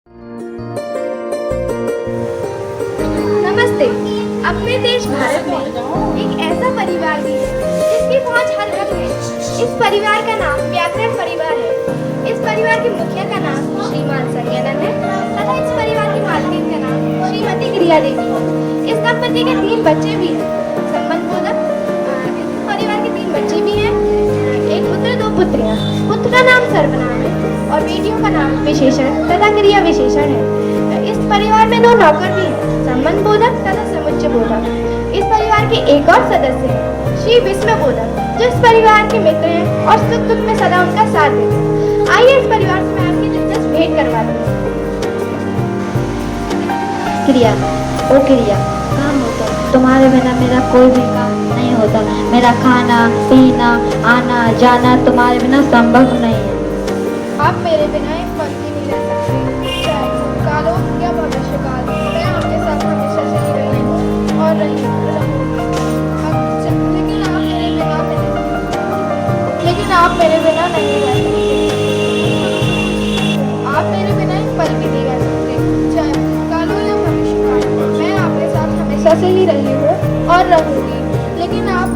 नमस्ते। अपने देश भारत में एक ऐसा परिवार भी है जिसकी पहुंच हर घर में। इस परिवार का नाम व्याकरण परिवार है। इस परिवार के मुखिया का नाम श्रीमान संज्ञानंद है तथा इस परिवार की मालकिन का नाम श्रीमती क्रिया देवी है। इस दंपति के 3 बच्चे भी हैं। संबंधपूर्वक इस परिवार के 3 बच्चे भी हैं, एक पुत्र 2 पुत्रियां। पुत्र का नाम सर्वनाम है और बेटियों का नाम विशेषण तथा क्रिया विशेषण है। इस परिवार में 2 नौकर भी हैं, संबंध बोधक तथा समुच्चय बोधक। इस परिवार के एक और सदस्य हैं, श्री विस्मय बोधक, जो इस परिवार के मित्र हैं और सुख दुख में सदा उनका साथ देते हैं। आइए इस परिवार से मैं आपकी दिलचस्प भेंट करवाती हूँ। क्रिया, ओ क्रिया, काम होता तुम्हारे बिना मेरा कोई भी काम नहीं होता। मेरा खाना पीना आना जाना तुम्हारे बिना संभव नहीं है। आप मेरे बिना एक पल भी नहीं रह सकते, चाहे भूतकाल हो या भविष्यकाल। मैं आपके साथ हमेशा से ही रही हूँ और रहूँगी। लेकिन आप मेरे बिना नहीं रह सकते। आप मेरे बिना एक पल भी नहीं रह सकते, चाहे भूतकाल हो या भविष्यकाल। मैं आपके साथ हमेशा से ही रही हूँ और रहूँगी, लेकिन आप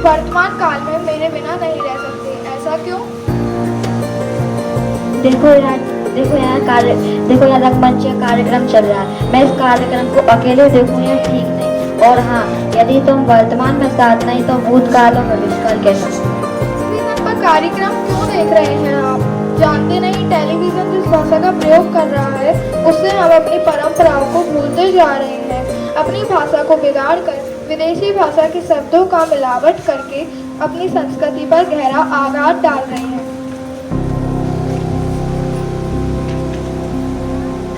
वर्तमान काल में मेरे बिना नहीं रह सकते। ऐसा क्यों? देखो यार रंगमंच का कार्यक्रम चल रहा है। मैं इस कार्यक्रम को अकेले देखूं यह ठीक नहीं। और हाँ, यदि तुम वर्तमान में साथ नहीं तो भूतकाल और भविष्यकाल कैसा? का कार्यक्रम क्यों देख रहे हैं आप? जानते नहीं टेलीविजन जिस भाषा का प्रयोग कर रहा है उससे हम अपनी परंपराओं को भूलते जा रहे हैं। अपनी भाषा को बिगाड़ कर विदेशी भाषा के शब्दों का मिलावट करके अपनी संस्कृति पर गहरा आघात डाल रहे हैं।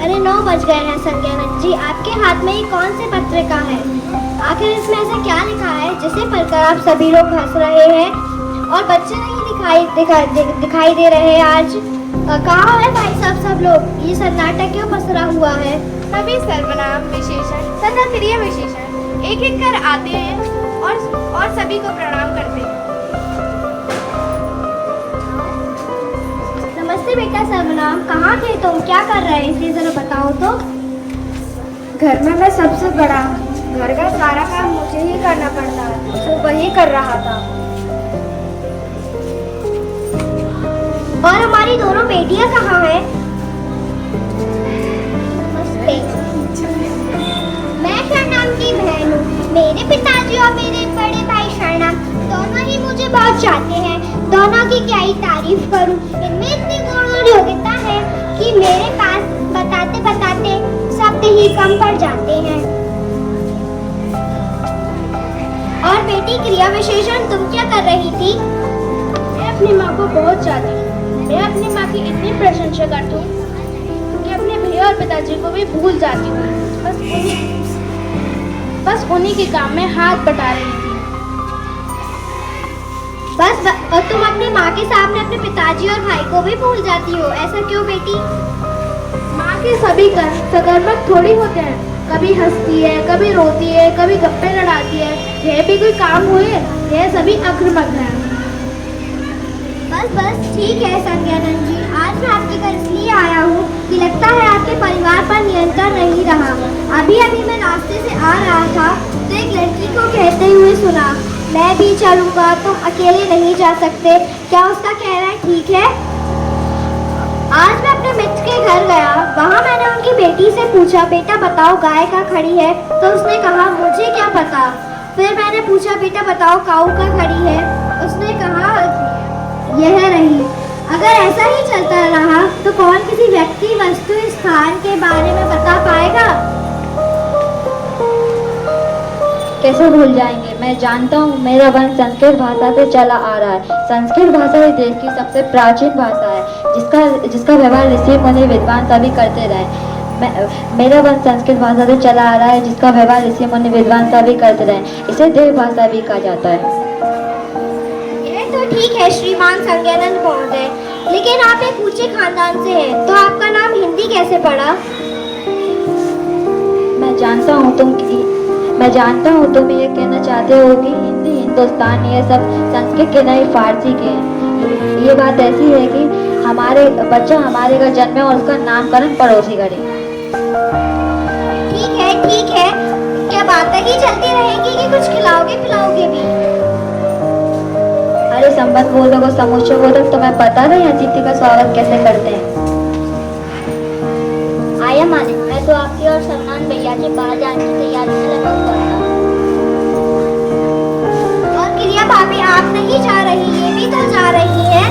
अरे 9 बज गए हैं संज्ञानंद जी। आपके हाथ में ये कौन से पत्रिका है? आखिर इसमें ऐसा क्या लिखा है जिसे पढ़कर आप सभी लोग हंस रहे हैं और बच्चे नहीं दिखाई दे रहे हैं आज? कहाँ है भाई साहब सब लोग? ये सन्नाटा क्यों पसरा हुआ है? सभी सर्वनाम विशेषण तथा क्रिया विशेषण एक एक कर आते हैं और सभी को प्रणाम करते हैं। नमस्ते बेटा सर्वनाम, कहाँ थे तुम? क्या कर रहे थे जरा बताओ तो। घर में मैं सबसे बड़ा हूँ, घर का सारा काम मुझे ही करना पड़ता है, तो वही कर रहा था। और हमारी दोनों बेटियां कहाँ हैं? नमस्ते, मैं शरणाम की बहन हूँ। मेरे पिताजी और मेरे बड़े भाई शरणाम दोनों ही मुझे बहुत चाहते हैं। दोनों की क्या ही तारीफ करूँ। इनमें इतनी गुण और योग्यता है कि मेरे पास बताते बताते शब्द ही कम पड़ जाते हैं। और बेटी क्रिया विशेषण तुम क्या कर रही थी? मैं अपनी माँ को बहुत चाहती हूँ। मैं अपनी माँ की इतनी प्रशंसा करती हूँ कि अपने भैया और पिताजी को भी भूल जाती हूँ। बस उन्हीं के काम में हाथ बटा रही थी। और तुम अपनी माँ के सामने अपने पिताजी और भाई को भी भूल जाती हो। ऐसा क्यों बेटी? माँ के सभी कर्म सकर्मक थोड़ी होते हैं। कभी हंसती है, कभी रोती है, कभी गप्पे लड़ाती है। यह भी कोई काम हुए? यह सभी अक्रमक हैं। बस ठीक है संज्ञानंद जी। आज मैं आपके घर इसलिए आया हूँ कि लगता है आपके परिवार पर नियंत्रण नहीं रहा। अभी मैं रास्ते से आ रहा था तो एक लड़की को कहते हुए सुना, मैं भी चलूँगा, तुम अकेले नहीं जा सकते। क्या उसका कहना ठीक है? आज मैं अपने मित्र के घर गया। वहाँ मैंने उनकी बेटी से पूछा, बेटा बताओ गाय कहाँ खड़ी है? तो उसने कहा मुझे क्या पता। फिर मैंने पूछा, बेटा बताओ काऊ कहाँ खड़ी है? उसने कहा यह रही। अगर ऐसा ही चलता रहा तो कौन किसी व्यक्ति वस्तु स्थान के बारे में बता पाएगा? कैसे भूल जाएंगे? मैं जानता हूँ मेरा वंश संस्कृत भाषा से चला आ रहा है। संस्कृत भाषा इस देश की सबसे प्राचीन भाषा है जिसका व्यवहार ऋषि मुनि विद्वान सभी करते रहे। मेरा वंश संस्कृत भाषा से चला आ रहा है जिसका व्यवहार ऋषि मुनि विद्वान सभी करते रहे। इसे देव भाषा भी कहा जाता है। तो ठीक है श्रीमान संज्ञानंद महोदय, लेकिन आप एक ऊंचे खानदान से हैं, तो आपका नाम हिंदी कैसे पड़ा? मैं जानता हूँ तुम ये कहना चाहते हो कि हिंदी हिंदुस्तान ये सब संस्कृत के नहीं फारसी के हैं। ये बात ऐसी है कि बच्चा हमारे घर जन्मे और उसका नामकरण पड़ोसी करे। ठीक है। क्या बातें ही चलती रहेंगी कि कुछ खिलाओगे पिलाओगे भी? अरे संबंध बोधक और समुच्चय बोधक तुम्हें पता नहीं अतिथि का स्वागत कैसे करते हैं। आया मालिक, मैं तो आपकी और सलमान भैया के बाहर जाने की तैयारी में लगा हुआ था। और क्रिया भाभी आप नहीं जा रही, ये भी तो जा रही है।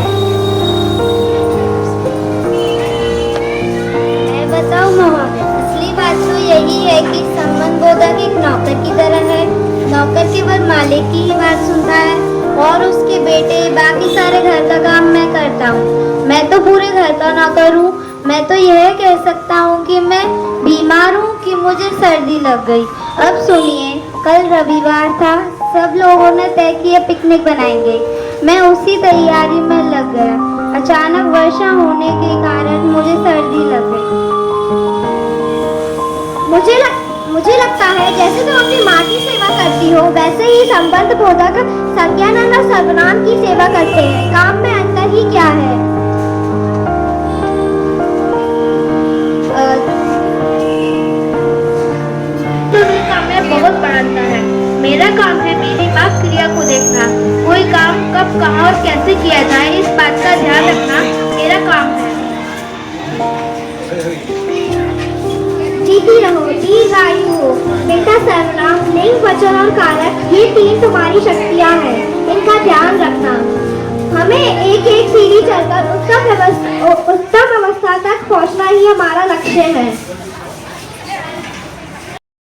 मैं बताऊं मामा, असली बात तो यही है कि संबंध बोधक एक नौकर की तरह है। नौकर केवल मालिक की ही बात सुनता है और उसके बेटे बाकी सारे घर का काम मैं करता हूँ। मैं तो पूरे घर का नौकर हूँ। मैं तो यह कह सकता हूँ कि मैं बीमार हूँ कि मुझे सर्दी लग गई। अब सुनिए, कल रविवार था, सब लोगों ने तय किया पिकनिक बनाएंगे। मैं उसी तैयारी में लग गया। अचानक वर्षा होने के कारण मुझे सर्दी लग गई। मुझे लगता है जैसे तुम अपनी माँ की सेवा करती हो, वैसे ही संबंध बोधक सत्यानंद और सर्वनाम की सेवा करते हैं। काम में अंतर ही क्या है? काम में बहुत बड़ा अंतर है। मेरा काम है मेरी माँ क्रिया को देखना। कोई काम कब कहाँ और कैसे किया जाए इस बात का ध्यान रखना मेरा काम है। जीती रहो, दीर्घायु हो। बेटा सर्वनाम, लिंग, वचन और कारक, ये तीन तुम्हारी शक्तियाँ हैं। इनका ध्यान रखना। हमें एक एक सीढ़ी चढ़कर उत्तम अवस्था तक पहुँचना ही हमारा लक्ष्य है।